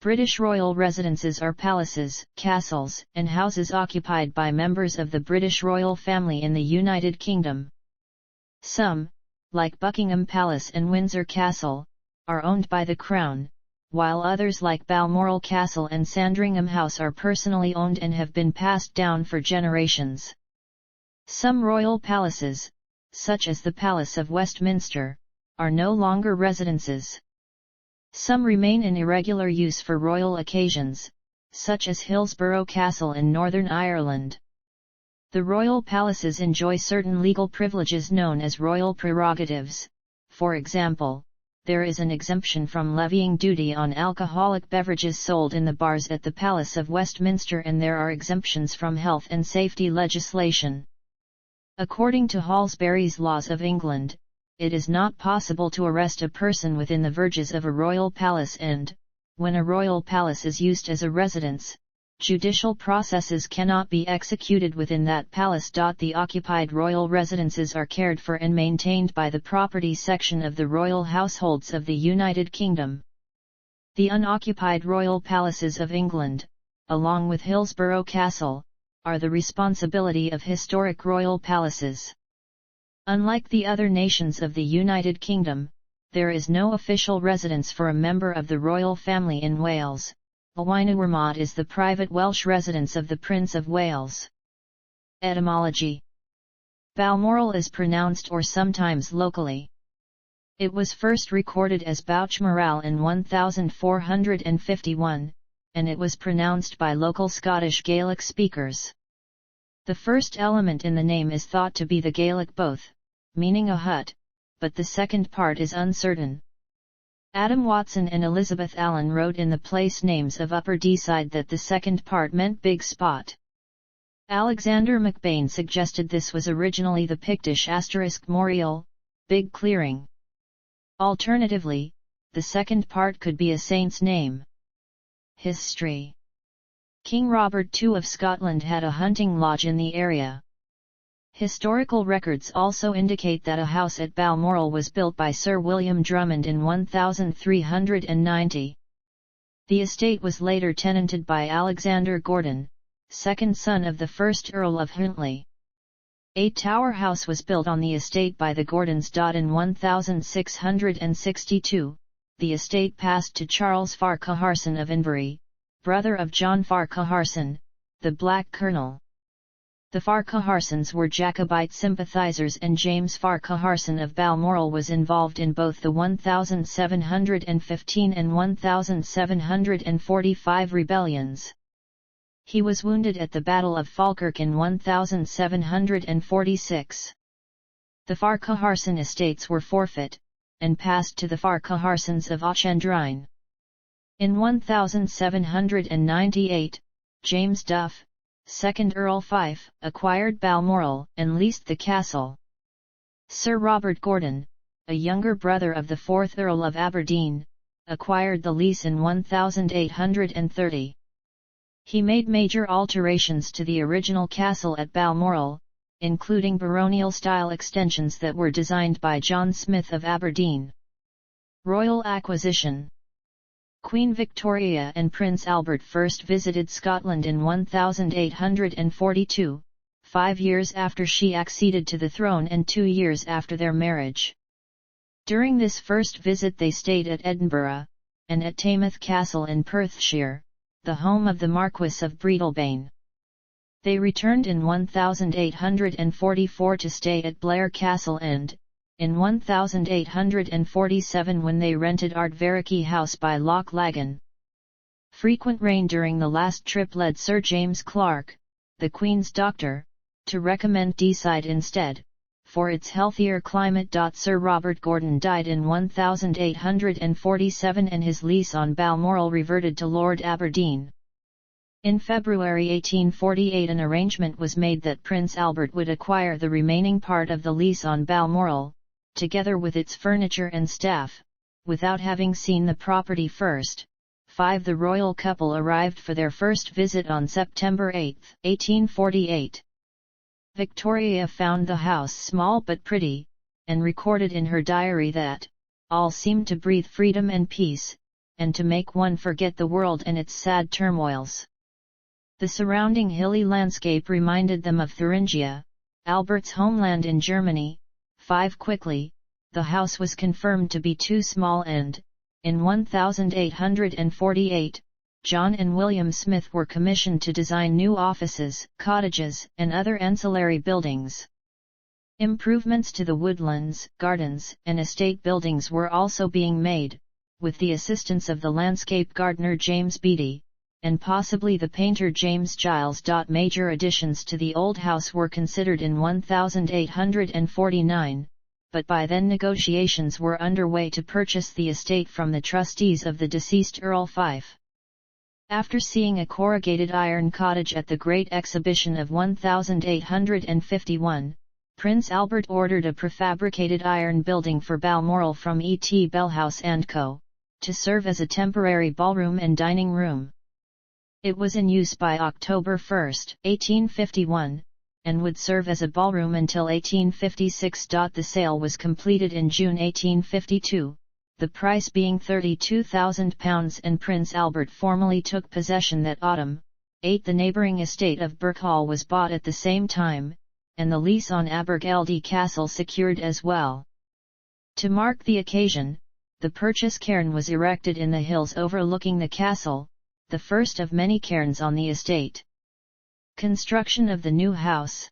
British royal residences are palaces, castles, and houses occupied by members of the British royal family in the United Kingdom. Some, like Buckingham Palace and Windsor Castle, are owned by the Crown, while others like Balmoral Castle and Sandringham House are personally owned and have been passed down for generations. Some royal palaces, such as the Palace of Westminster, are no longer residences. Some remain in irregular use for royal occasions, such as Hillsborough Castle in Northern Ireland. The royal palaces enjoy certain legal privileges known as royal prerogatives. For example, there is an exemption from levying duty on alcoholic beverages sold in the bars at the Palace of Westminster, and there are exemptions from health and safety legislation. According to Halsbury's Laws of England, it is not possible to arrest a person within the verges of a royal palace, and, when a royal palace is used as a residence, judicial processes cannot be executed within that palace. The occupied royal residences are cared for and maintained by the Property Section of the Royal Households of the United Kingdom. The unoccupied royal palaces of England, along with Hillsborough Castle, are the responsibility of historic royal palaces. Unlike the other nations of the United Kingdom, there is no official residence for a member of the royal family in Wales. Wynewyrmod is the private Welsh residence of the Prince of Wales. Etymology: Balmoral is pronounced or sometimes locally. It was first recorded as Balmoral in 1451, and it was pronounced by local Scottish Gaelic speakers. The first element in the name is thought to be the Gaelic both, meaning a hut, but the second part is uncertain. Adam Watson and Elizabeth Allen wrote in the place names of Upper Deeside that the second part meant big spot. Alexander McBain suggested this was originally the Pictish *moriel, big clearing. Alternatively, the second part could be a saint's name. History: King Robert II of Scotland had a hunting lodge in the area. Historical records also indicate that a house at Balmoral was built by Sir William Drummond in 1390. The estate was later tenanted by Alexander Gordon, second son of the first Earl of Huntly. A tower house was built on the estate by the Gordons. In 1662, the estate passed to Charles Farquharson of Invery, brother of John Farquharson, the Black Colonel. The Farquharsons were Jacobite sympathizers, and James Farquharson of Balmoral was involved in both the 1715 and 1745 rebellions. He was wounded at the Battle of Falkirk in 1746. The Farquharson estates were forfeit, and passed to the Farquharsons of Auchendrine. In 1798, James Duff, 2nd Earl Fife, acquired Balmoral and leased the castle. Sir Robert Gordon, a younger brother of the 4th Earl of Aberdeen, acquired the lease in 1830. He made major alterations to the original castle at Balmoral, including baronial-style extensions that were designed by John Smith of Aberdeen. Royal acquisition: Queen Victoria and Prince Albert first visited Scotland in 1842, 5 years after she acceded to the throne and 2 years after their marriage. During this first visit they stayed at Edinburgh, and at Taymouth Castle in Perthshire, the home of the Marquess of Breadalbane. They returned in 1844 to stay at Blair Castle and, in 1847 when they rented Ardvarachy House by Loch Lagan. Frequent rain during the last trip led Sir James Clark, the Queen's doctor, to recommend Deeside instead, for its healthier climate. Sir Robert Gordon died in 1847 and his lease on Balmoral reverted to Lord Aberdeen. In February 1848 an arrangement was made that Prince Albert would acquire the remaining part of the lease on Balmoral, together with its furniture and staff, without having seen the property first. The royal couple arrived for their first visit on September 8, 1848. Victoria found the house small but pretty, and recorded in her diary that, "all seemed to breathe freedom and peace, and to make one forget the world and its sad turmoils. The surrounding hilly landscape reminded them of Thuringia, Albert's homeland in Germany. 5 Quickly, the house was confirmed to be too small and, in 1848, John and William Smith were commissioned to design new offices, cottages, and other ancillary buildings. Improvements to the woodlands, gardens, and estate buildings were also being made, with the assistance of the landscape gardener James Beattie, and possibly the painter James Giles. Major additions to the old house were considered in 1849, but by then negotiations were underway to purchase the estate from the trustees of the deceased Earl Fife. After seeing a corrugated iron cottage at the Great Exhibition of 1851, Prince Albert ordered a prefabricated iron building for Balmoral from E. T. Bellhouse & Co., to serve as a temporary ballroom and dining room. It was in use by October 1, 1851, and would serve as a ballroom until 1856. The sale was completed in June 1852, the price being £32,000, and Prince Albert formally took possession that autumn. 8 The neighbouring estate of Birkhall was bought at the same time, and the lease on Abergele Castle secured as well. To mark the occasion, the purchase cairn was erected in the hills overlooking the castle, the first of many cairns on the estate. Construction of the new house.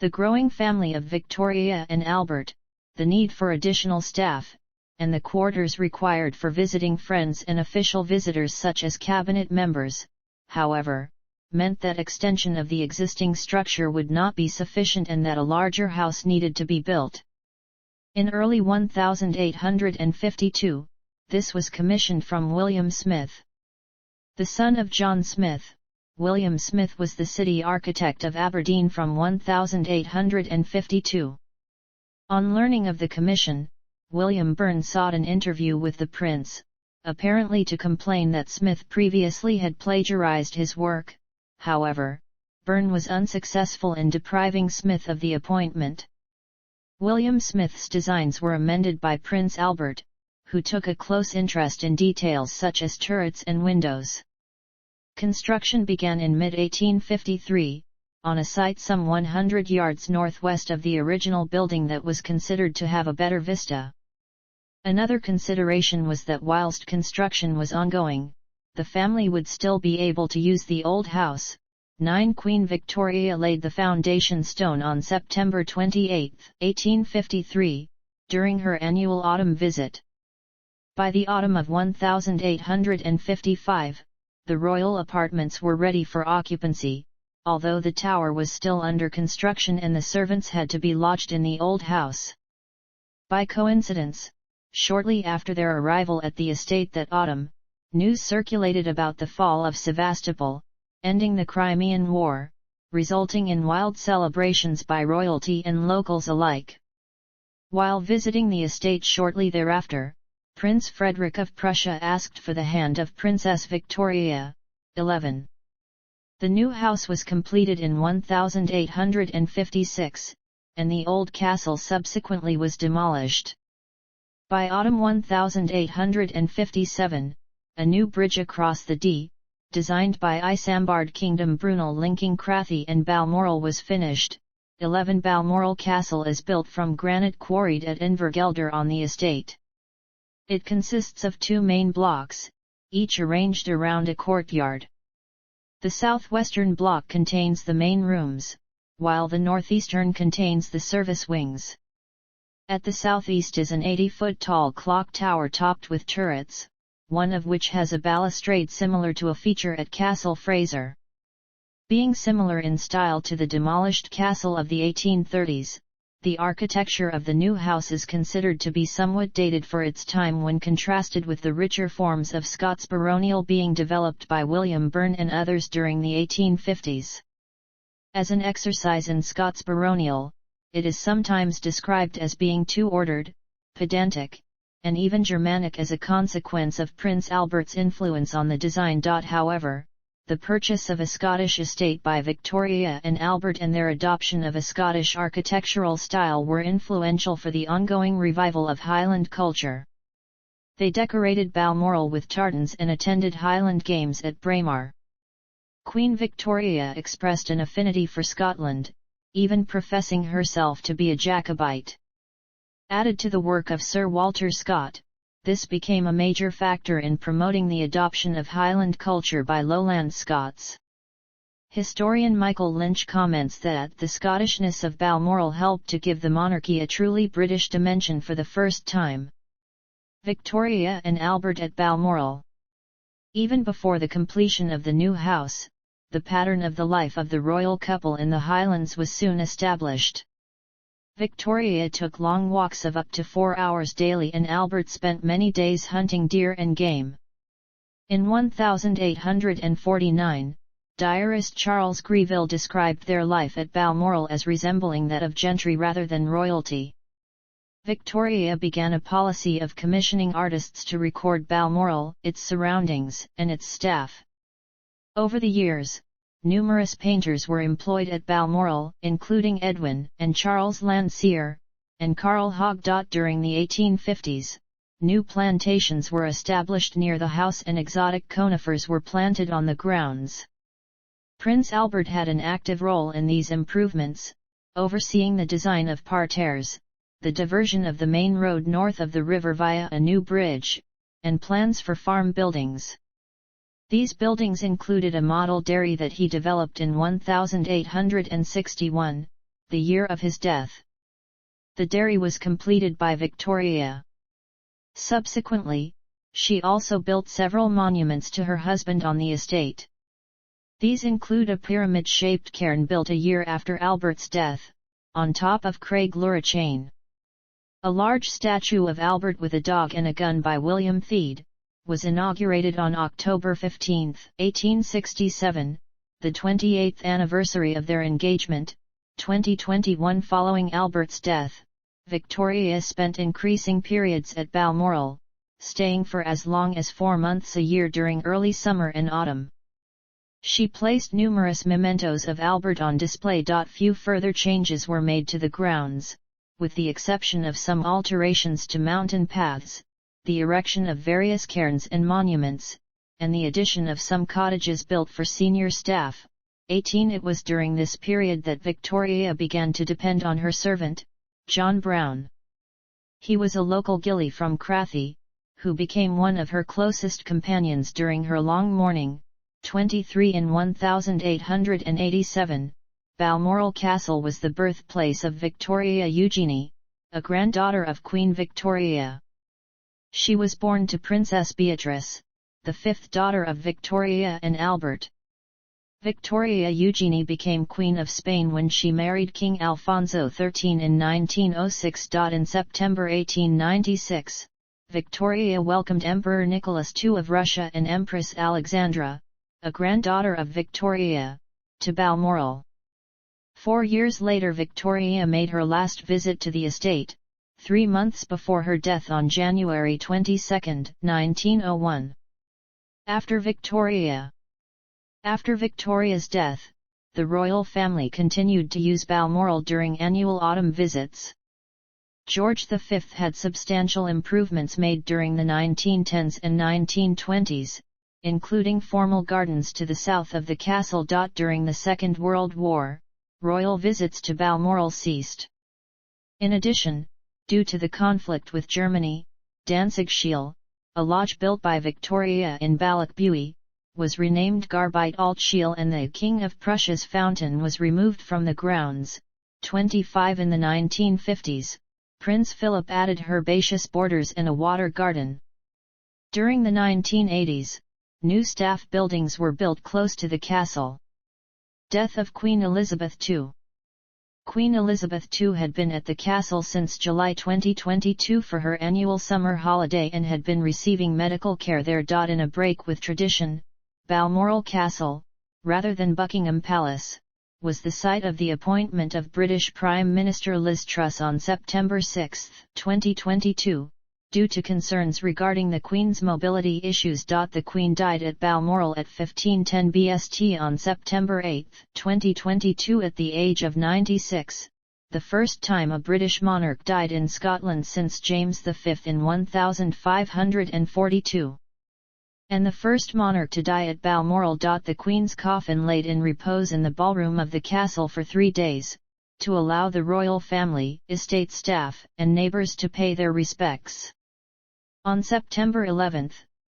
The growing family of Victoria and Albert, the need for additional staff, and the quarters required for visiting friends and official visitors such as cabinet members, however, meant that extension of the existing structure would not be sufficient and that a larger house needed to be built. In early 1852, this was commissioned from William Smith. The son of John Smith, William Smith was the city architect of Aberdeen from 1852. On learning of the commission, William Byrne sought an interview with the prince, apparently to complain that Smith previously had plagiarized his work. However, Byrne was unsuccessful in depriving Smith of the appointment. William Smith's designs were amended by Prince Albert, who took a close interest in details such as turrets and windows. Construction began in mid-1853, on a site some 100 yards northwest of the original building that was considered to have a better vista. Another consideration was that whilst construction was ongoing, the family would still be able to use the old house. 9 Queen Victoria laid the foundation stone on September 28, 1853, during her annual autumn visit. By the autumn of 1855, the royal apartments were ready for occupancy, although the tower was still under construction and the servants had to be lodged in the old house. By coincidence, shortly after their arrival at the estate that autumn, news circulated about the fall of Sevastopol, ending the Crimean War, resulting in wild celebrations by royalty and locals alike. While visiting the estate shortly thereafter, Prince Frederick of Prussia asked for the hand of Princess Victoria. 11. The new house was completed in 1856, and the old castle subsequently was demolished. By autumn 1857, a new bridge across the Dee, designed by Isambard Kingdom Brunel linking Crathy and Balmoral, was finished. 11 Balmoral Castle is built from granite quarried at Invergelder on the estate. It consists of 2 main blocks, each arranged around a courtyard. The southwestern block contains the main rooms, while the northeastern contains the service wings. At the southeast is an 80-foot-tall clock tower topped with turrets, one of which has a balustrade similar to a feature at Castle Fraser. Being similar in style to the demolished castle of the 1830s, the architecture of the new house is considered to be somewhat dated for its time when contrasted with the richer forms of Scots baronial being developed by William Byrne and others during the 1850s. As an exercise in Scots baronial, it is sometimes described as being too ordered, pedantic, and even Germanic as a consequence of Prince Albert's influence on the design. However, the purchase of a Scottish estate by Victoria and Albert and their adoption of a Scottish architectural style were influential for the ongoing revival of Highland culture. They decorated Balmoral with tartans and attended Highland Games at Braemar. Queen Victoria expressed an affinity for Scotland, even professing herself to be a Jacobite. Added to the work of Sir Walter Scott, this became a major factor in promoting the adoption of Highland culture by Lowland Scots. Historian Michael Lynch comments that the Scottishness of Balmoral helped to give the monarchy a truly British dimension for the first time. Victoria and Albert at Balmoral. Even before the completion of the new house, the pattern of the life of the royal couple in the Highlands was soon established. Victoria took long walks of up to 4 hours daily and Albert spent many days hunting deer and game. In 1849, diarist Charles Greville described their life at Balmoral as resembling that of gentry rather than royalty. Victoria began a policy of commissioning artists to record Balmoral, its surroundings, and its staff. Over the years, numerous painters were employed at Balmoral, including Edwin and Charles Landseer, and Carl Hogg. During the 1850s, new plantations were established near the house and exotic conifers were planted on the grounds. Prince Albert had an active role in these improvements, overseeing the design of parterres, the diversion of the main road north of the river via a new bridge, and plans for farm buildings. These buildings included a model dairy that he developed in 1861, the year of his death. The dairy was completed by Victoria. Subsequently, she also built several monuments to her husband on the estate. These include a pyramid-shaped cairn built a year after Albert's death, on top of Craig Lurachane. A large statue of Albert with a dog and a gun by William Theed was inaugurated on October 15, 1867, the 28th anniversary of their engagement. 2021. Following Albert's death, Victoria spent increasing periods at Balmoral, staying for as long as 4 months a year during early summer and autumn. She placed numerous mementos of Albert on display. Few further changes were made to the grounds, with the exception of some alterations to mountain paths, the erection of various cairns and monuments, and the addition of some cottages built for senior staff. 18. It was during this period that Victoria began to depend on her servant, John Brown. He was a local gillie from Crathy, who became one of her closest companions during her long mourning. 23. In 1887, Balmoral Castle was the birthplace of Victoria Eugenie, a granddaughter of Queen Victoria. She was born to Princess Beatrice, the fifth daughter of Victoria and Albert. Victoria Eugenie became Queen of Spain when she married King Alfonso XIII in 1906. In September 1896, Victoria welcomed Emperor Nicholas II of Russia and Empress Alexandra, a granddaughter of Victoria, to Balmoral. 4 years later Victoria made her last visit to the estate, 3 months before her death on January 22, 1901. After Victoria's death, the royal family continued to use Balmoral during annual autumn visits. George V had substantial improvements made during the 1910s and 1920s, including formal gardens to the south of the castle. During the Second World War, royal visits to Balmoral ceased. In addition, due to the conflict with Germany, Danzigschule, a lodge built by Victoria in Ballochbuie, was renamed Garbeit Altschule and the King of Prussia's fountain was removed from the grounds. 25. In the 1950s, Prince Philip added herbaceous borders and a water garden. During the 1980s, new staff buildings were built close to the castle. Death of Queen Elizabeth II. Queen Elizabeth II had been at the castle since July 2022 for her annual summer holiday and had been receiving medical care there. In a break with tradition, Balmoral Castle, rather than Buckingham Palace, was the site of the appointment of British Prime Minister Liz Truss on September 6, 2022, due to concerns regarding the Queen's mobility issues. The Queen died at Balmoral at 15:10 BST on September 8, 2022 at the age of 96. the first time a British monarch died in Scotland since James V in 1542. And the first monarch to die at Balmoral. The Queen's coffin laid in repose in the ballroom of the castle for 3 days, to allow the royal family, estate staff, and neighbours to pay their respects. On September 11,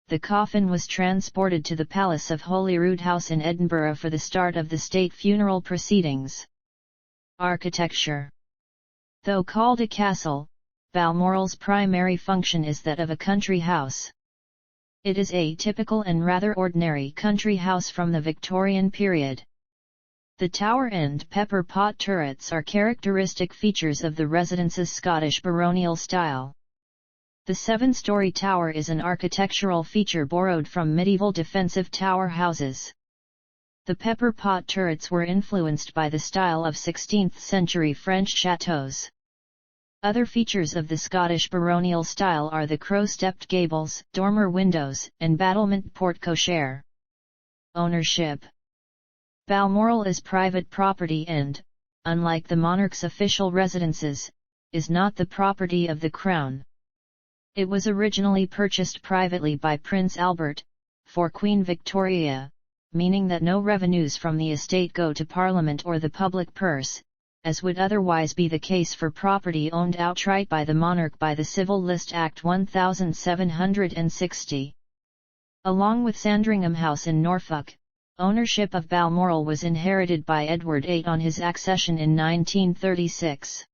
the coffin was transported to the Palace of Holyrood House in Edinburgh for the start of the state funeral proceedings. Architecture. Though called a castle, Balmoral's primary function is that of a country house. It is a typical and rather ordinary country house from the Victorian period. The tower and pepper pot turrets are characteristic features of the residence's Scottish baronial style. The 7-story tower is an architectural feature borrowed from medieval defensive tower houses. The pepper pot turrets were influenced by the style of 16th-century French chateaux. Other features of the Scottish baronial style are the crow-stepped gables, dormer windows, and battlement porte-cochere. Ownership. Balmoral is private property and, unlike the monarch's official residences, is not the property of the Crown. It was originally purchased privately by Prince Albert, for Queen Victoria, meaning that no revenues from the estate go to Parliament or the public purse, as would otherwise be the case for property owned outright by the monarch by the Civil List Act 1760. Along with Sandringham House in Norfolk, ownership of Balmoral was inherited by Edward VIII on his accession in 1936.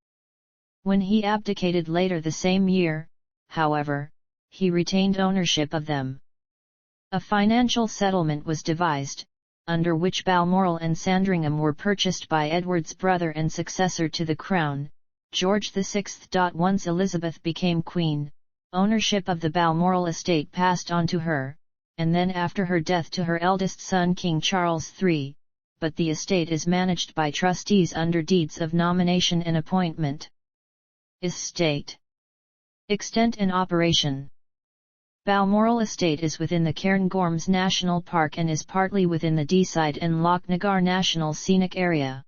When he abdicated later the same year, however, he retained ownership of them. A financial settlement was devised, under which Balmoral and Sandringham were purchased by Edward's brother and successor to the crown, George VI. Once Elizabeth became queen, ownership of the Balmoral estate passed on to her, and then after her death to her eldest son King Charles III, but the estate is managed by trustees under deeds of nomination and appointment. Estate. Extent and operation. Balmoral Estate is within the Cairngorms National Park and is partly within the Deeside and Lochnagar National Scenic Area.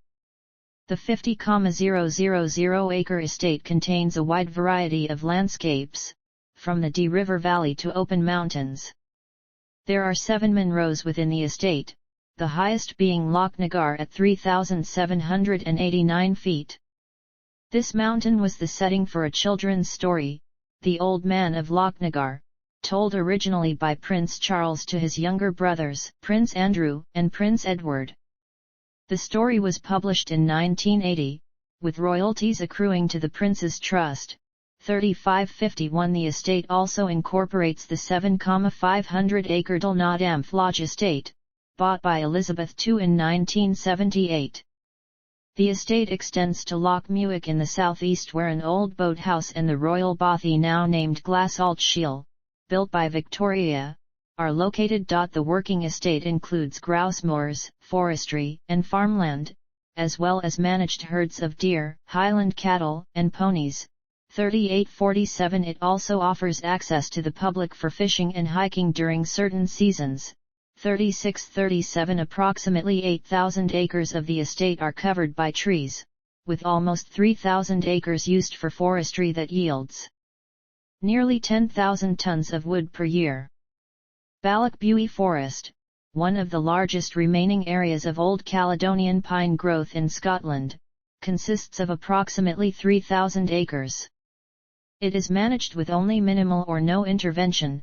The 50,000-acre estate contains a wide variety of landscapes, from the Dee River Valley to open mountains. There are 7 Munros within the estate, the highest being Lochnagar at 3,789 feet. This mountain was the setting for a children's story, The Old Man of Lochnagar, told originally by Prince Charles to his younger brothers, Prince Andrew and Prince Edward. The story was published in 1980, with royalties accruing to the Prince's Trust. 3551. The estate also incorporates the 7,500-acre Dulnadamf Lodge estate, bought by Elizabeth II in 1978. The estate extends to Loch Muick in the southeast, where an old boathouse and the royal bothy now named Glassalt Shiel, built by Victoria, are located. The working estate includes grouse moors, forestry, and farmland, as well as managed herds of deer, Highland cattle, and ponies. 3847. It also offers access to the public for fishing and hiking during certain seasons. 3637. Approximately 8,000 acres of the estate are covered by trees, with almost 3,000 acres used for forestry that yields nearly 10,000 tons of wood per year. Ballochbuie Forest, one of the largest remaining areas of Old Caledonian pine growth in Scotland, consists of approximately 3,000 acres. It is managed with only minimal or no intervention.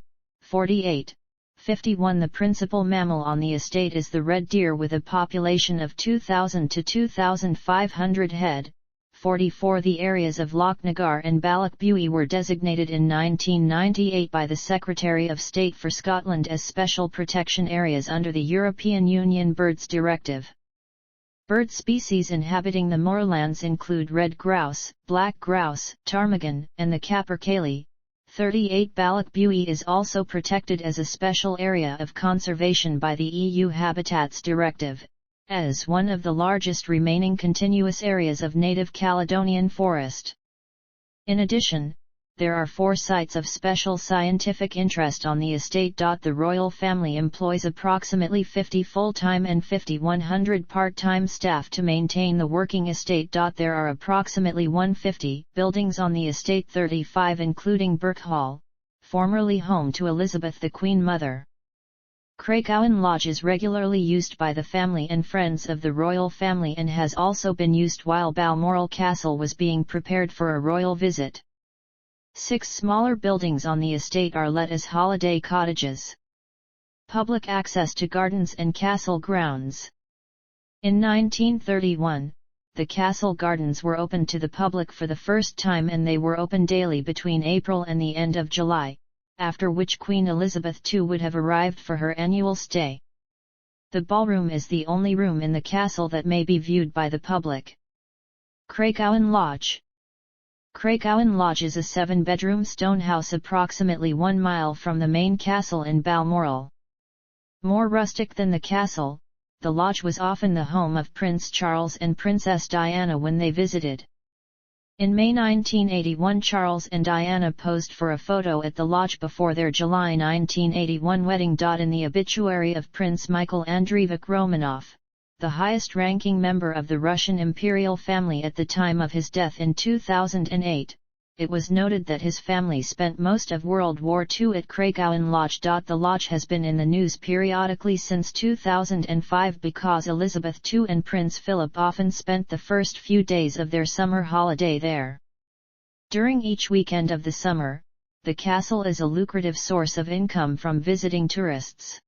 48.51. The principal mammal on the estate is the red deer with a population of 2,000 to 2,500 head. 44. The areas of Lochnagar and Ballochbuie were designated in 1998 by the Secretary of State for Scotland as special protection areas under the European Union Birds Directive. Bird species inhabiting the moorlands include red grouse, black grouse, ptarmigan, and the capercaillie. 38. Ballochbuie is also protected as a special area of conservation by the EU Habitats Directive, as one of the largest remaining continuous areas of native Caledonian forest. In addition, there are 4 sites of special scientific interest on the estate. The royal family employs approximately 50 full-time and 100 part-time staff to maintain the working estate. There are approximately 150 buildings on the estate, 35 including Burke Hall, formerly home to Elizabeth the Queen Mother. Craiggowan Lodge is regularly used by the family and friends of the royal family and has also been used while Balmoral Castle was being prepared for a royal visit. 6 smaller buildings on the estate are let as holiday cottages. Public access to gardens and castle grounds. In 1931, the castle gardens were opened to the public for the first time, and they were open daily between April and the end of July, after which Queen Elizabeth II would have arrived for her annual stay. The ballroom is the only room in the castle that may be viewed by the public. Craiggowan Lodge. Craiggowan Lodge is a 7-bedroom stone house approximately 1 mile from the main castle in Balmoral. More rustic than the castle, the lodge was often the home of Prince Charles and Princess Diana when they visited. In May 1981, Charles and Diana posed for a photo at the lodge before their July 1981 wedding. In the obituary of Prince Michael Andreevich Romanov, the highest-ranking member of the Russian imperial family at the time of his death in 2008, it was noted that his family spent most of World War II at Craiggowan Lodge. The lodge has been in the news periodically since 2005 because Elizabeth II and Prince Philip often spent the first few days of their summer holiday there. During each weekend of the summer, the castle is a lucrative source of income from visiting tourists.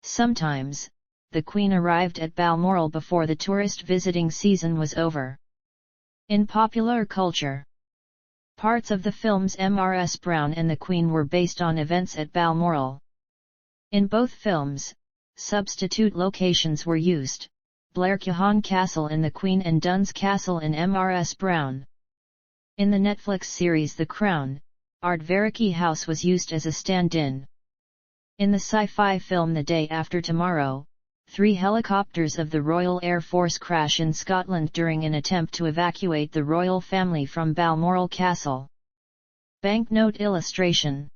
Sometimes, the Queen arrived at Balmoral before the tourist visiting season was over. In popular culture, parts of the films M.R.S. Brown and the Queen were based on events at Balmoral. In both films, substitute locations were used: Blaircahan Castle in The Queen and Duns Castle in M.R.S. Brown. In the Netflix series The Crown, Ardvariki House was used as a stand-in. In the sci-fi film The Day After Tomorrow, 3 helicopters of the Royal Air Force crash in Scotland during an attempt to evacuate the royal family from Balmoral Castle. Banknote illustration.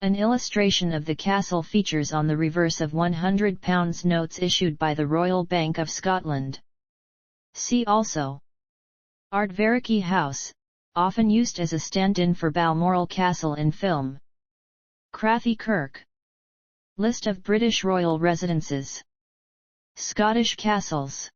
An illustration of the castle features on the reverse of £100 notes issued by the Royal Bank of Scotland. See also: Ardvariki House, often used as a stand-in for Balmoral Castle in film. Crathy Kirk. List of British royal residences. Scottish castles.